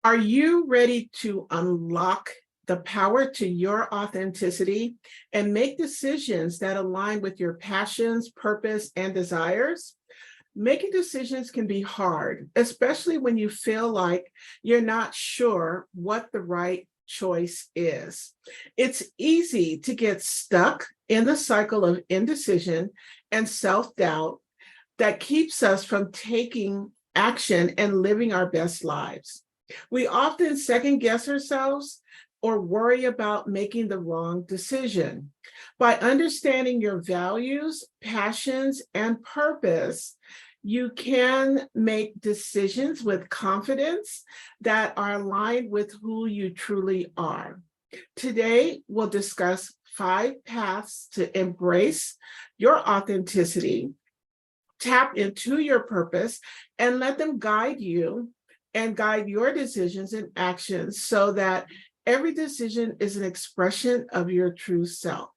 Are you ready to unlock the power to your authenticity and make decisions that align with your passions, purpose, and desires? Making decisions can be hard, especially when you feel like you're not sure what the right choice is. It's easy to get stuck in the cycle of indecision and self-doubt that keeps us from taking action and living our best lives. We often second guess ourselves or worry about making the wrong decision. By understanding your values, passions, and purpose, you can make decisions with confidence that are aligned with who you truly are. Today, we'll discuss 5 paths to embrace your authenticity, tap into your purpose, and let them guide you and guide your decisions and actions so that every decision is an expression of your true self.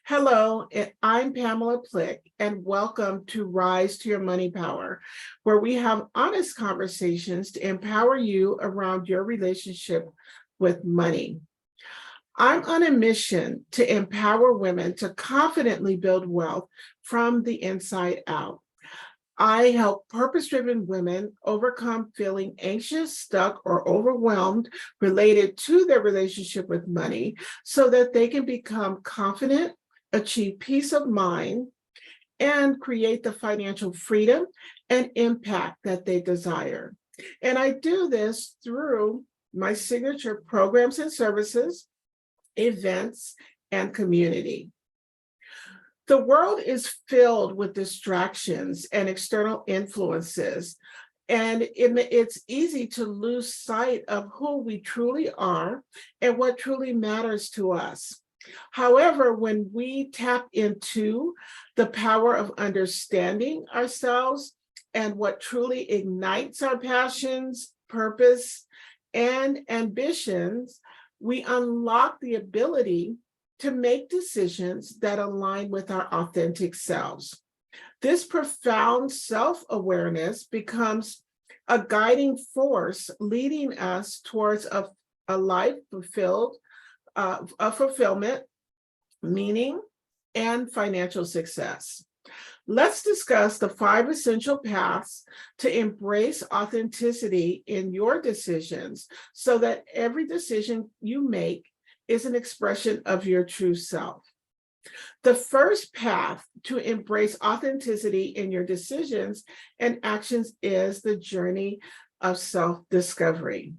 Hello, I'm Pamela Plick, and welcome to Rise to Your Money Power, where we have honest conversations to empower you around your relationship with money. I'm on a mission to empower women to confidently build wealth from the inside out. I help purpose-driven women overcome feeling anxious, stuck, or overwhelmed related to their relationship with money so that they can become confident, achieve peace of mind, and create the financial freedom and impact that they desire. And I do this through my signature programs and services, events, and community. The world is filled with distractions and external influences, and it's easy to lose sight of who we truly are and what truly matters to us. However, when we tap into the power of understanding ourselves and what truly ignites our passions, purpose, and ambitions, we unlock the ability to make decisions that align with our authentic selves. This profound self-awareness becomes a guiding force leading us towards a life fulfilled, of fulfillment, meaning, and financial success. Let's discuss the 5 essential paths to embrace authenticity in your decisions so that every decision you make is an expression of your true self. The first path to embrace authenticity in your decisions and actions is the journey of self-discovery.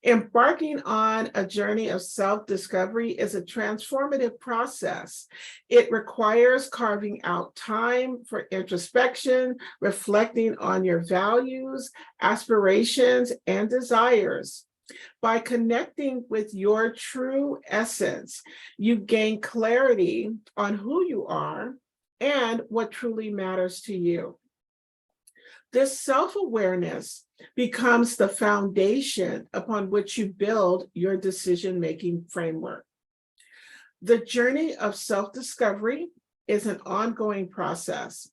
Embarking on a journey of self-discovery is a transformative process. It requires carving out time for introspection, reflecting on your values, aspirations, and desires. By connecting with your true essence, you gain clarity on who you are and what truly matters to you. This self-awareness becomes the foundation upon which you build your decision-making framework. The journey of self-discovery is an ongoing process,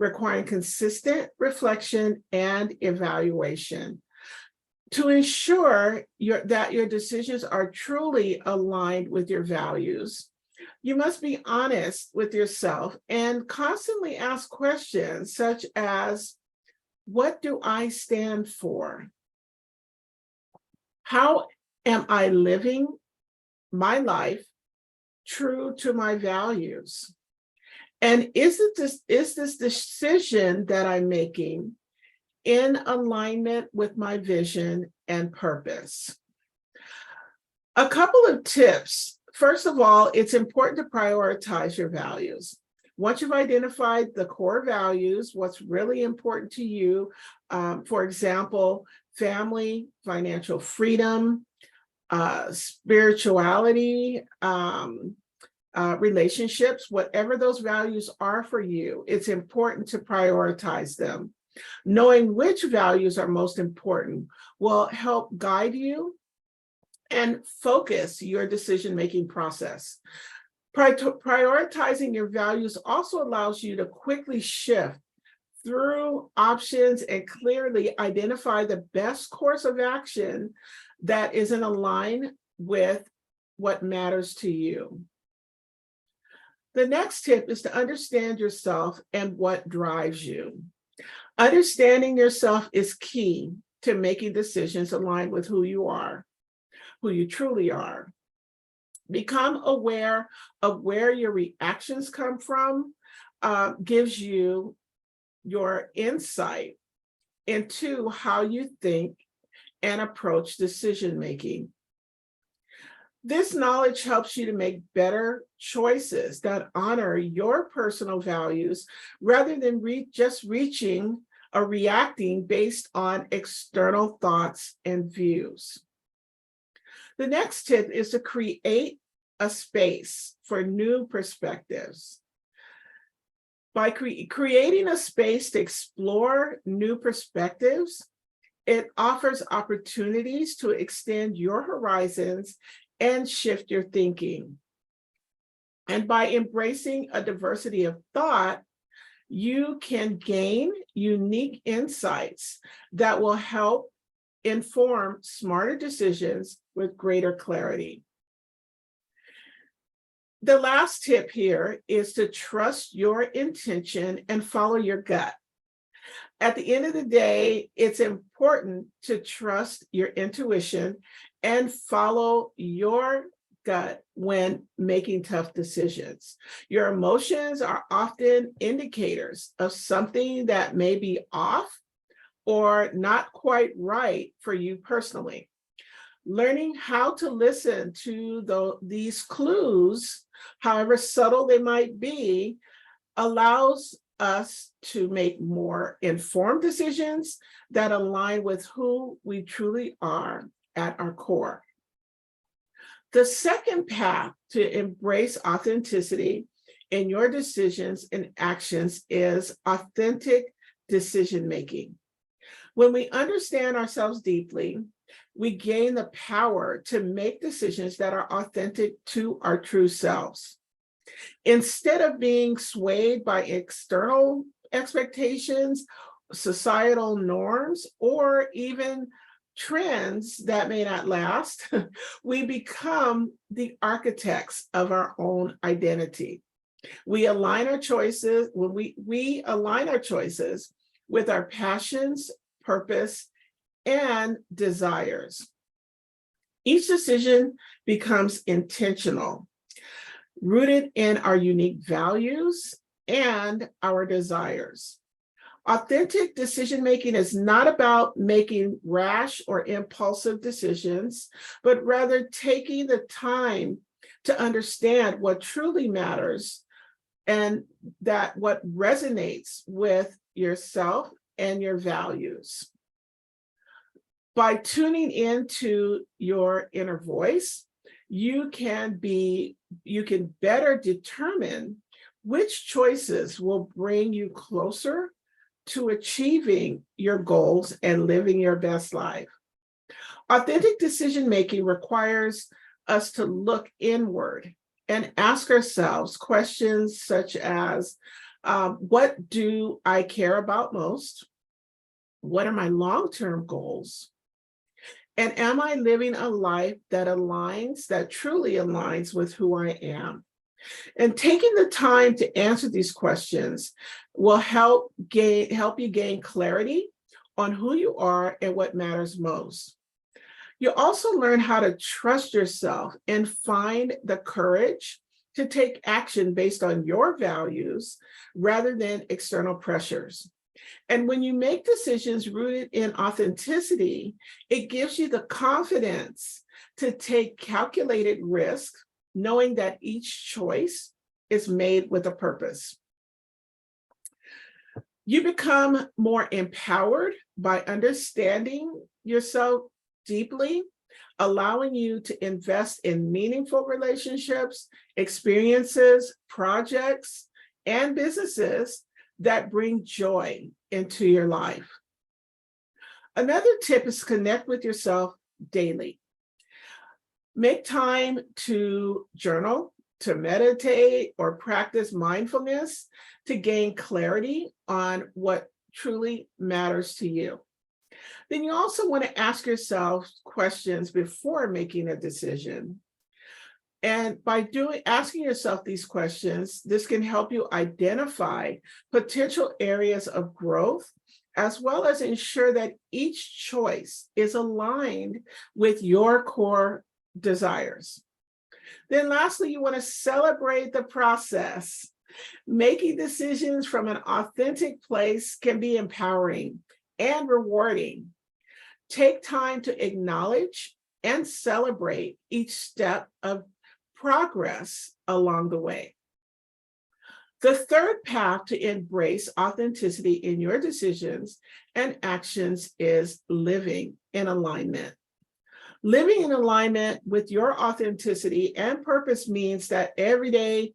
requiring consistent reflection and evaluation. To ensure that your decisions are truly aligned with your values, you must be honest with yourself and constantly ask questions such as, what do I stand for? How am I living my life true to my values? And is this decision that I'm making in alignment with my vision and purpose? A couple of tips. First of all, it's important to prioritize your values. Once you've identified the core values, what's really important to you, for example, family, financial freedom, spirituality, relationships, whatever those values are for you, it's important to prioritize them. Knowing which values are most important will help guide you and focus your decision-making process. Prioritizing your values also allows you to quickly shift through options and clearly identify the best course of action that is in line with what matters to you. The next tip is to understand yourself and what drives you. Understanding yourself is key to making decisions aligned with who you are, who you truly are. Become aware of where your reactions come from, gives you your insight into how you think and approach decision making. This knowledge helps you to make better choices that honor your personal values rather than just reaching or reacting based on external thoughts and views. The next tip is to create a space for new perspectives. By creating a space to explore new perspectives, it offers opportunities to extend your horizons and shift your thinking. And by embracing a diversity of thought, you can gain unique insights that will help inform smarter decisions with greater clarity. The last tip here is to trust your intention and follow your gut. At the end of the day, it's important to trust your intuition and follow your gut when making tough decisions. Your emotions are often indicators of something that may be off or not quite right for you personally. Learning how to listen to these clues, however subtle they might be, allows us to make more informed decisions that align with who we truly are at our core. The second path to embrace authenticity in your decisions and actions is authentic decision making. When we understand ourselves deeply, we gain the power to make decisions that are authentic to our true selves. Instead of being swayed by external expectations, societal norms, or even trends that may not last, we become the architects of our own identity. We align our choices, when we align our choices with our passions, purpose, and desires. Each decision becomes intentional, rooted in our unique values and our desires. Authentic decision-making is not about making rash or impulsive decisions, but rather taking the time to understand what truly matters and that what resonates with yourself and your values. By tuning into your inner voice, you can better determine which choices will bring you closer to achieving your goals and living your best life. Authentic decision-making requires us to look inward and ask ourselves questions such as, what do I care about most? What are my long-term goals? And am I living a life that truly aligns with who I am? And taking the time to answer these questions will help you gain clarity on who you are and what matters most. You'll also learn how to trust yourself and find the courage to take action based on your values rather than external pressures. And when you make decisions rooted in authenticity, it gives you the confidence to take calculated risks, knowing that each choice is made with a purpose. You become more empowered by understanding yourself deeply, allowing you to invest in meaningful relationships, experiences, projects, and businesses that bring joy into your life. Another tip is connect with yourself daily. Make time to journal, to meditate, or practice mindfulness to gain clarity on what truly matters to you. Then you also want to ask yourself questions before making a decision. And by asking yourself these questions, this can help you identify potential areas of growth, as well as ensure that each choice is aligned with your core desires. Then lastly, you want to celebrate the process. Making decisions from an authentic place can be empowering and rewarding. Take time to acknowledge and celebrate each step of progress along the way. The third path to embrace authenticity in your decisions and actions is living in alignment. Living in alignment with your authenticity and purpose means that every day,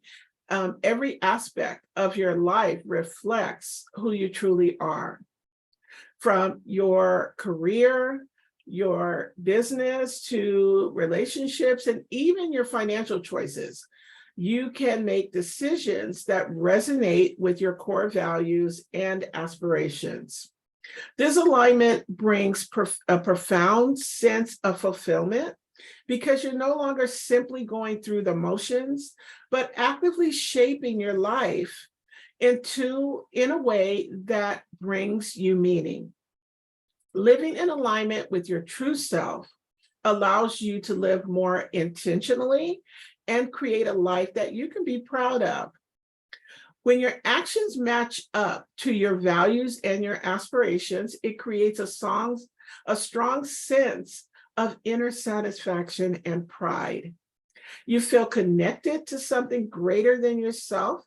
every aspect of your life reflects who you truly are. From your career, your business, to relationships, and even your financial choices, you can make decisions that resonate with your core values and aspirations. This alignment brings a profound sense of fulfillment because you're no longer simply going through the motions, but actively shaping your life in a way that brings you meaning. Living in alignment with your true self allows you to live more intentionally and create a life that you can be proud of. When your actions match up to your values and your aspirations, it creates a strong sense of inner satisfaction and pride. You feel connected to something greater than yourself.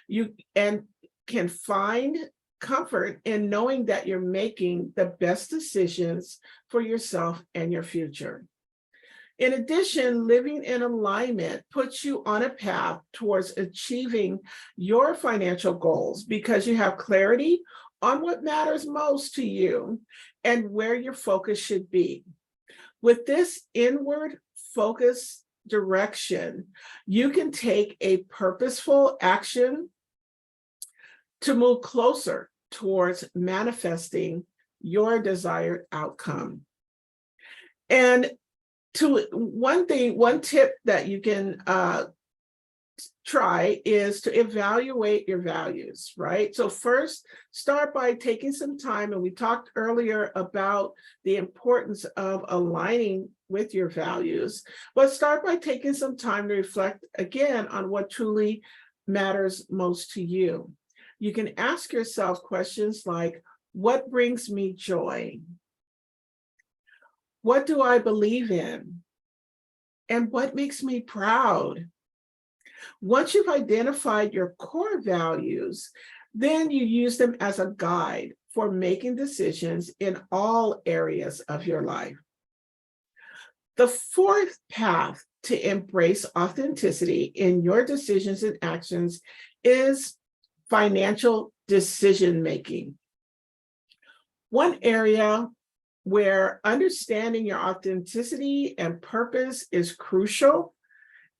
You can find comfort in knowing that you're making the best decisions for yourself and your future. In addition, living in alignment puts you on a path towards achieving your financial goals because you have clarity on what matters most to you and where your focus should be. With this inward focus direction, you can take a purposeful action to move closer towards manifesting your desired outcome. And one tip that you can try is to evaluate your values, right? So first, start by taking some time, and we talked earlier about the importance of aligning with your values, but start by taking some time to reflect again on what truly matters most to you. You can ask yourself questions like, what brings me joy? What do I believe in? And what makes me proud? Once you've identified your core values, then you use them as a guide for making decisions in all areas of your life. The fourth path to embrace authenticity in your decisions and actions is financial decision-making. One area where understanding your authenticity and purpose is crucial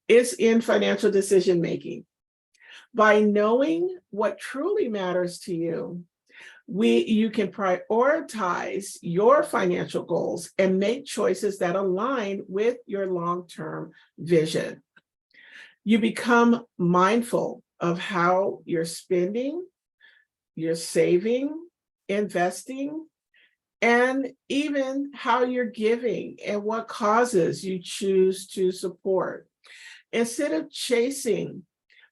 is in financial decision-making. By knowing what truly matters to you, you can prioritize your financial goals and make choices that align with your long-term vision. You become mindful of how you're spending, you're saving, investing, and even how you're giving and what causes you choose to support. Instead of chasing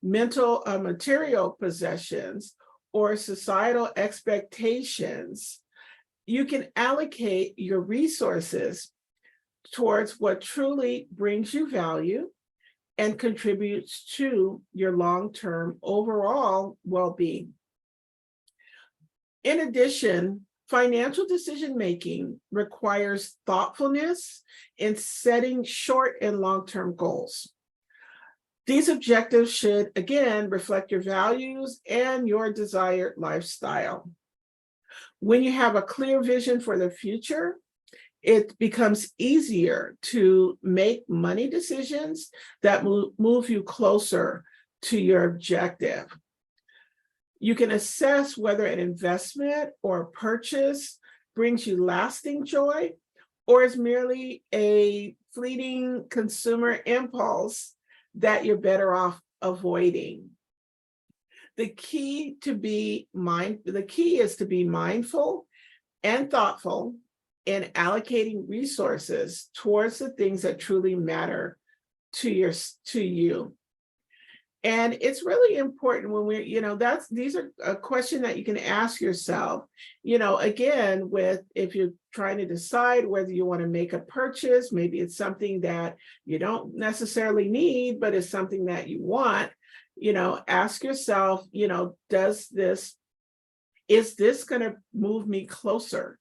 material possessions or societal expectations, you can allocate your resources towards what truly brings you value and contributes to your long-term overall well-being. In addition, financial decision-making requires thoughtfulness in setting short and long-term goals. These objectives should, again, reflect your values and your desired lifestyle. When you have a clear vision for the future, It becomes easier to make money decisions that move you closer to your objective. You can assess whether an investment or purchase brings you lasting joy or is merely a fleeting consumer impulse that you're better off avoiding. The key is to be mindful and thoughtful in allocating resources towards the things that truly matter to you. And it's really important when these are a question that you can ask yourself, again, if you're trying to decide whether you want to make a purchase, maybe it's something that you don't necessarily need, but it's something that you want, ask yourself, is this going to move me closer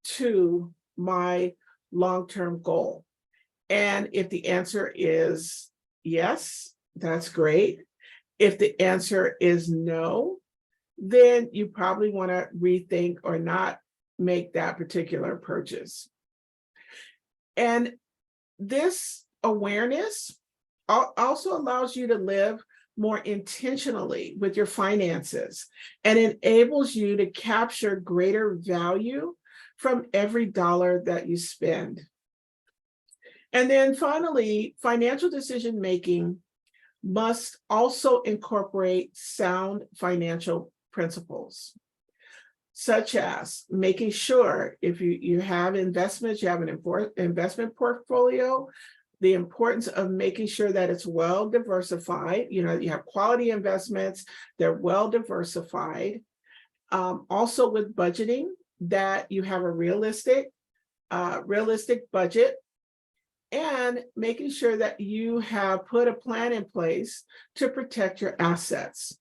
to my long-term goal? And if the answer is yes, that's great. If the answer is no, then you probably want to rethink or not make that particular purchase. And this awareness also allows you to live more intentionally with your finances and enables you to capture greater value from every dollar that you spend. And then finally, financial decision making must also incorporate sound financial principles, such as making sure if you have investments, you have an investment portfolio, the importance of making sure that it's well diversified. You have quality investments, they're well diversified. Also with budgeting, that you have a realistic budget, and making sure that you have put a plan in place to protect your assets.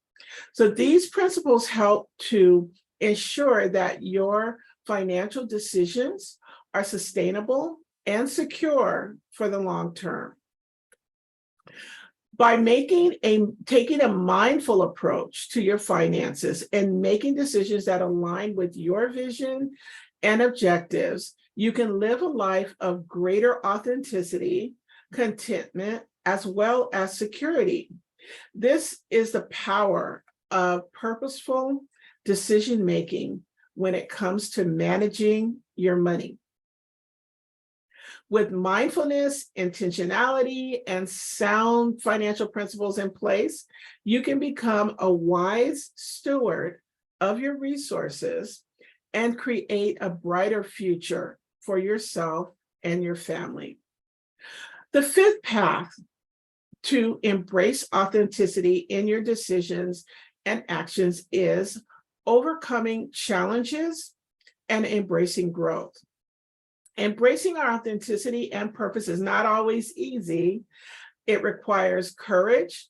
So these principles help to ensure that your financial decisions are sustainable and secure for the long term. By taking a mindful approach to your finances and making decisions that align with your vision and objectives, you can live a life of greater authenticity, contentment, as well as security. This is the power of purposeful decision-making when it comes to managing your money. With mindfulness, intentionality, and sound financial principles in place, you can become a wise steward of your resources and create a brighter future for yourself and your family. The fifth path to embrace authenticity in your decisions and actions is overcoming challenges and embracing growth. Embracing our authenticity and purpose is not always easy. It requires courage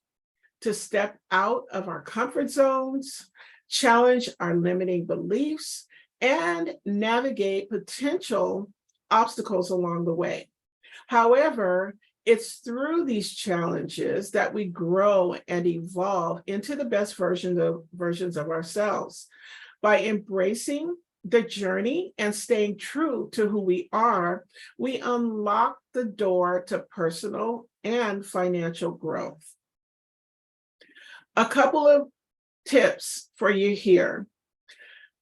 to step out of our comfort zones, challenge our limiting beliefs, and navigate potential obstacles along the way. However, it's through these challenges that we grow and evolve into the best versions of ourselves. By embracing the journey and staying true to who we are, we unlock the door to personal and financial growth. A couple of tips for you here.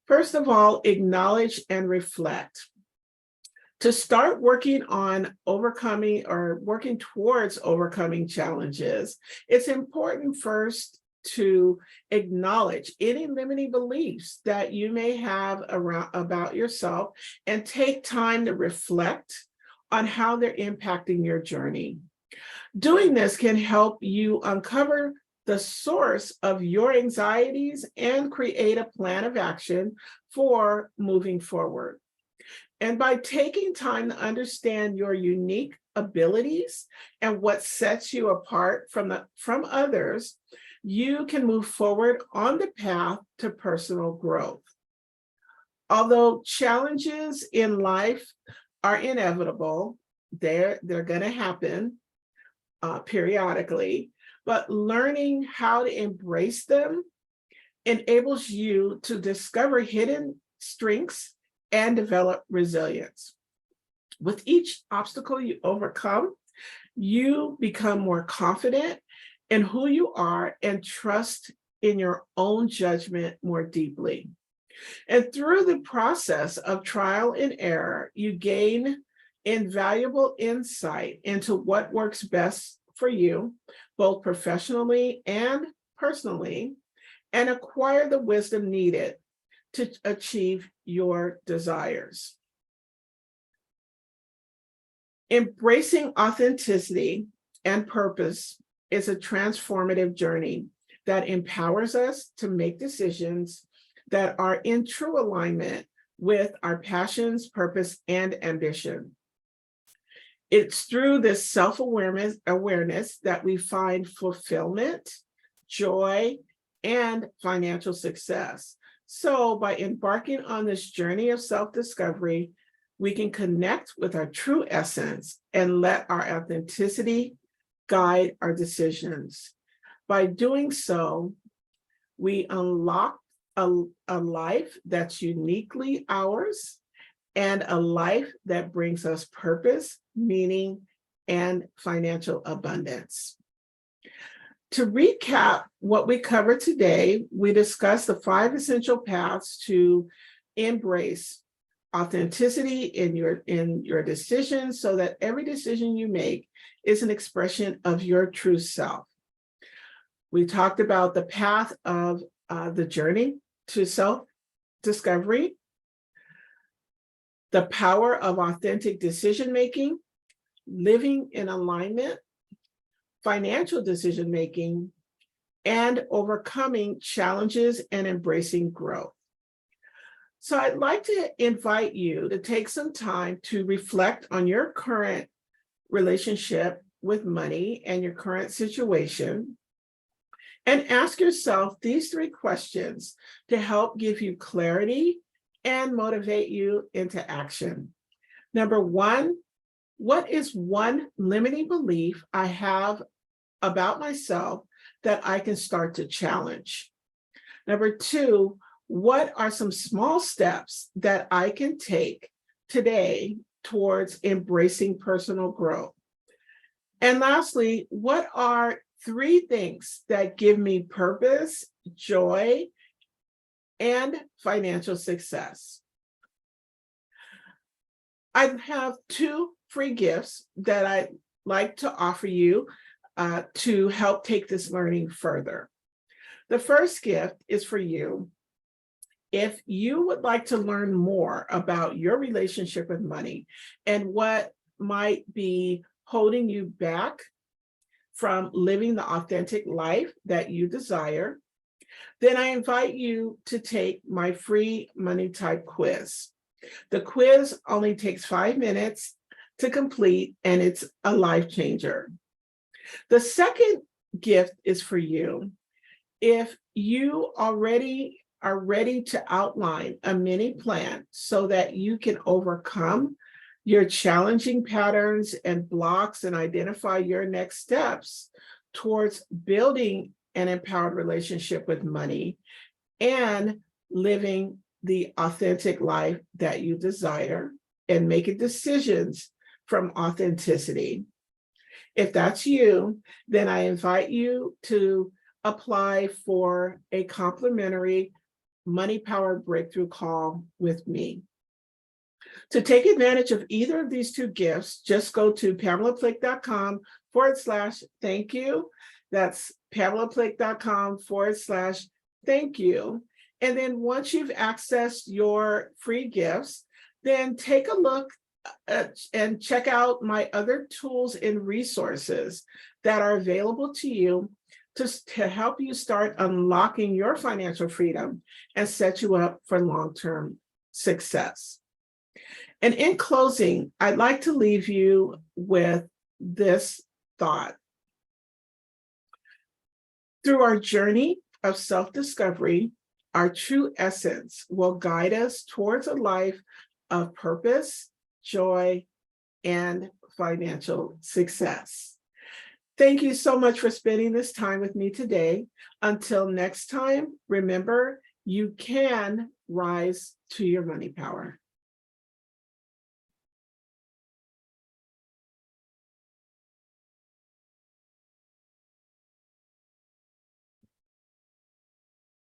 First of all, acknowledge and reflect. To start working on overcoming or working towards overcoming challenges, it's important first to acknowledge any limiting beliefs that you may have about yourself and take time to reflect on how they're impacting your journey. Doing this can help you uncover the source of your anxieties and create a plan of action for moving forward. And by taking time to understand your unique abilities and what sets you apart from others, you can move forward on the path to personal growth. Although challenges in life are inevitable, they're going to happen periodically, but learning how to embrace them enables you to discover hidden strengths and develop resilience. With each obstacle you overcome, you become more confident in who you are and trust in your own judgment more deeply. And through the process of trial and error, you gain invaluable insight into what works best for you, both professionally and personally, and acquire the wisdom needed to achieve your desires. Embracing authenticity and purpose is a transformative journey that empowers us to make decisions that are in true alignment with our passions, purpose, and ambition. It's through this self-awareness that we find fulfillment, joy, and financial success. So by embarking on this journey of self-discovery, we can connect with our true essence and let our authenticity guide our decisions. By doing so, we unlock a life that's uniquely ours and a life that brings us purpose, meaning, and financial abundance. To recap what we covered today, we discussed the 5 essential paths to embrace authenticity in your decisions so that every decision you make is an expression of your true self. We talked about the path of the journey to self-discovery, the power of authentic decision-making, living in alignment, financial decision-making, and overcoming challenges and embracing growth. So I'd like to invite you to take some time to reflect on your current relationship with money and your current situation, and ask yourself these 3 questions to help give you clarity and motivate you into action. Number 1, what is one limiting belief I have about myself that I can start to challenge? Number 2, what are some small steps that I can take today towards embracing personal growth? And lastly, what are 3 things that give me purpose, joy, and financial success? I have 2 free gifts that I'd like to offer you to help take this learning further. The first gift is for you. If you would like to learn more about your relationship with money and what might be holding you back from living the authentic life that you desire, then I invite you to take my free money type quiz. The quiz only takes 5 minutes to complete, and it's a life changer. The second gift is for you. If you already are ready to outline a mini plan so that you can overcome your challenging patterns and blocks and identify your next steps towards building an empowered relationship with money and living the authentic life that you desire and making decisions from authenticity. If that's you, then I invite you to apply for a complimentary money-powered breakthrough call with me. To take advantage of either of these 2 gifts, just go to PamelaPlick.com/thank you. That's PamelaPlick.com/thank you. And then once you've accessed your free gifts, then take a look and check out my other tools and resources that are available to you to help you start unlocking your financial freedom and set you up for long-term success. And in closing, I'd like to leave you with this thought. Through our journey of self-discovery, our true essence will guide us towards a life of purpose, joy, and financial success. Thank you so much for spending this time with me today. Until next time, remember, you can rise to your money power.